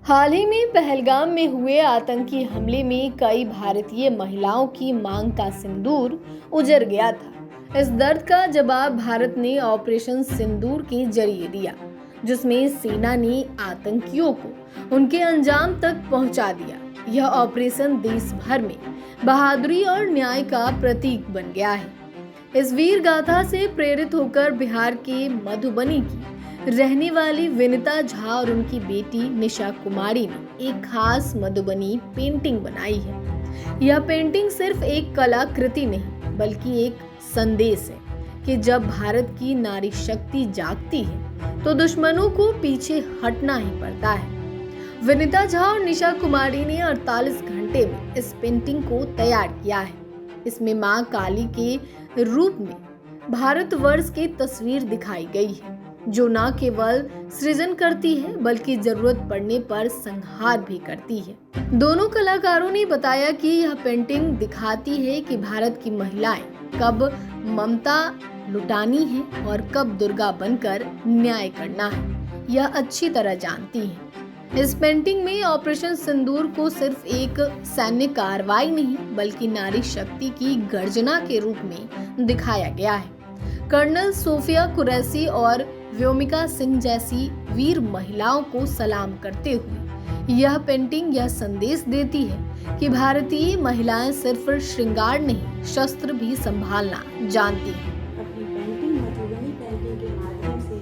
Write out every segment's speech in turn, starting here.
हाल ही में पहलगाम में हुए आतंकी हमले में कई भारतीय महिलाओं की मांग का सिंदूर उजड़ गया था। इस दर्द का जवाब भारत ने ऑपरेशन सिंदूर के जरिए दिया, जिसमें सेना ने आतंकियों को उनके अंजाम तक पहुंचा दिया। यह ऑपरेशन देश भर में बहादुरी और न्याय का प्रतीक बन गया है। इस वीर गाथा से प्रेरित होकर बिहार के मधुबनी की रहने वाली विनीता झा और उनकी बेटी निशा कुमारी ने एक खास मधुबनी पेंटिंग बनाई है। यह पेंटिंग सिर्फ एक कलाकृति नहीं, बल्कि एक संदेश है कि जब भारत की नारी शक्ति जागती है तो दुश्मनों को पीछे हटना ही पड़ता है। विनीता झा और निशा कुमारी ने 48 घंटे में इस पेंटिंग को तैयार किया है। इसमें मां काली के रूप में भारतवर्ष की तस्वीर दिखाई गई है, जो न केवल सृजन करती है बल्कि जरूरत पड़ने पर संहार भी करती है। दोनों कलाकारों ने बताया कि यह पेंटिंग दिखाती है कि भारत की महिलाएं कब ममता लुटानी है और कब दुर्गा बनकर न्याय करना है, यह अच्छी तरह जानती हैं। इस पेंटिंग में ऑपरेशन सिंदूर को सिर्फ एक सैन्य कार्रवाई नहीं, बल्कि नारी शक्ति की गर्जना के रूप में दिखाया गया है। कर्नल सोफिया कुरैशी और व्योमिका सिंह जैसी वीर महिलाओं को सलाम करते हुए यह पेंटिंग यह संदेश देती है कि भारतीय महिलाएं सिर्फ श्रृंगार नहीं, शस्त्र भी संभालना जानती हैं। अपनी पेंटिंग मधुबनी पेंटिंग के माध्यम से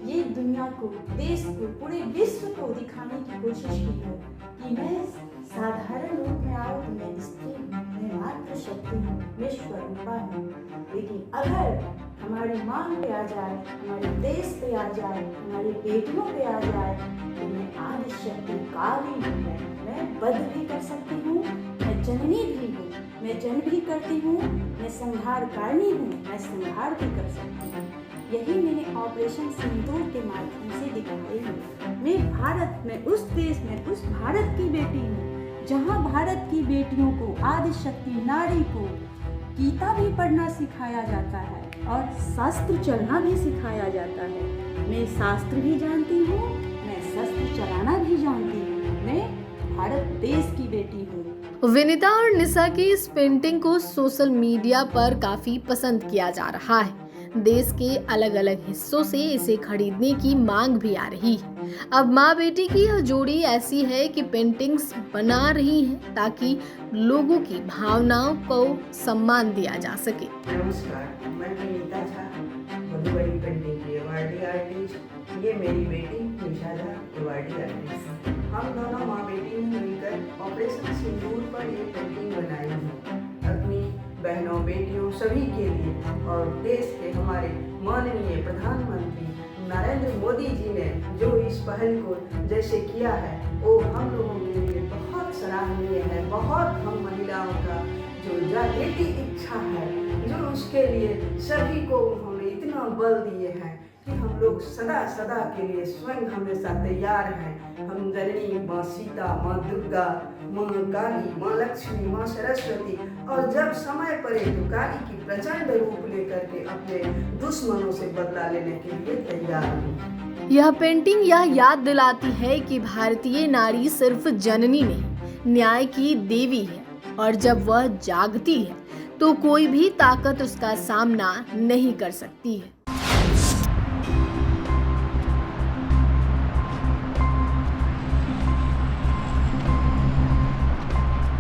ये दुनिया को, देश को, पूरे विश्व को दिखाने की कोशिश की है कि मैं साधारण रूप में आऊं तो मैं स्त्री हूं, मैं मातृशक्ति हूं, मैं स्वरूपा हूं। लेकिन अगर हमारी मांग पे आ जाए, हमारे देश पे आ जाए, हमारी बेटियों पे आ जाए तो मैं आदि शक्ति काली हूँ, मैं वध भी कर सकती हूँ, मैं जननी भी हूँ, मैं जन भी करती हूँ, मैं संहारकारिणी हूँ, मैं संहार भी कर सकती हूँ। यही मैंने ऑपरेशन सिंदूर के माध्यम से दिखाई है। मैं भारत में उस देश में उस भारत की बेटी हूँ जहाँ भारत की बेटियों को, आदि शक्ति नारी को गीता भी पढ़ना सिखाया जाता है और शास्त्र चलना भी सिखाया जाता है। मैं शास्त्र भी जानती हूँ, मैं शस्त्र चलाना भी जानती हूँ, मैं भारत देश की बेटी हूँ। विनीता और निशा की इस पेंटिंग को सोशल मीडिया पर काफी पसंद किया जा रहा है। देश के अलग अलग हिस्सों से इसे खरीदने की मांग भी आ रही है। अब माँ बेटी की यह जोड़ी ऐसी है कि पेंटिंग्स बना रही हैं ताकि लोगों की भावनाओं को सम्मान दिया जा सके। नमस्कार, मैं विनीता झा, मधुबनी पेंटिंग की अवार्डी आर्टिस्ट। ये मेरी बेटी निशा झा, अवार्डी आर्टिस्ट। हम दोनों माँ बेटी ने मिलकर ऑपरेशन सिंदूर पर ये पेंटिंग बनाई है अपनी बहनों, बेटियों सभी के लिए। और देश के हमारे माननीय प्रधानमंत्री नरेंद्र मोदी जी ने जो इस पहल को जैसे किया है वो हम लोगों के लिए बहुत सराहनीय है। बहुत हम महिलाओं का जो जागृति इच्छा है, जो उसके लिए सभी को उन्होंने इतना बल दिए हैं कि हम लोग सदा सदा के लिए स्वयं हमेशा तैयार हैं। हम जननी माँ सीता, माँ दुर्गा, माँ काली, माँ लक्ष्मी, माँ सरस्वती, और जब समय पड़े तो काली की प्रचंड रूप लेकर के अपने दुश्मनों से बदला लेने के लिए तैयार हैं। यह पेंटिंग यह याद दिलाती है कि भारतीय नारी सिर्फ जननी नहीं, न्याय की देवी है, और जब वह जागती है तो कोई भी ताकत उसका सामना नहीं कर सकती है।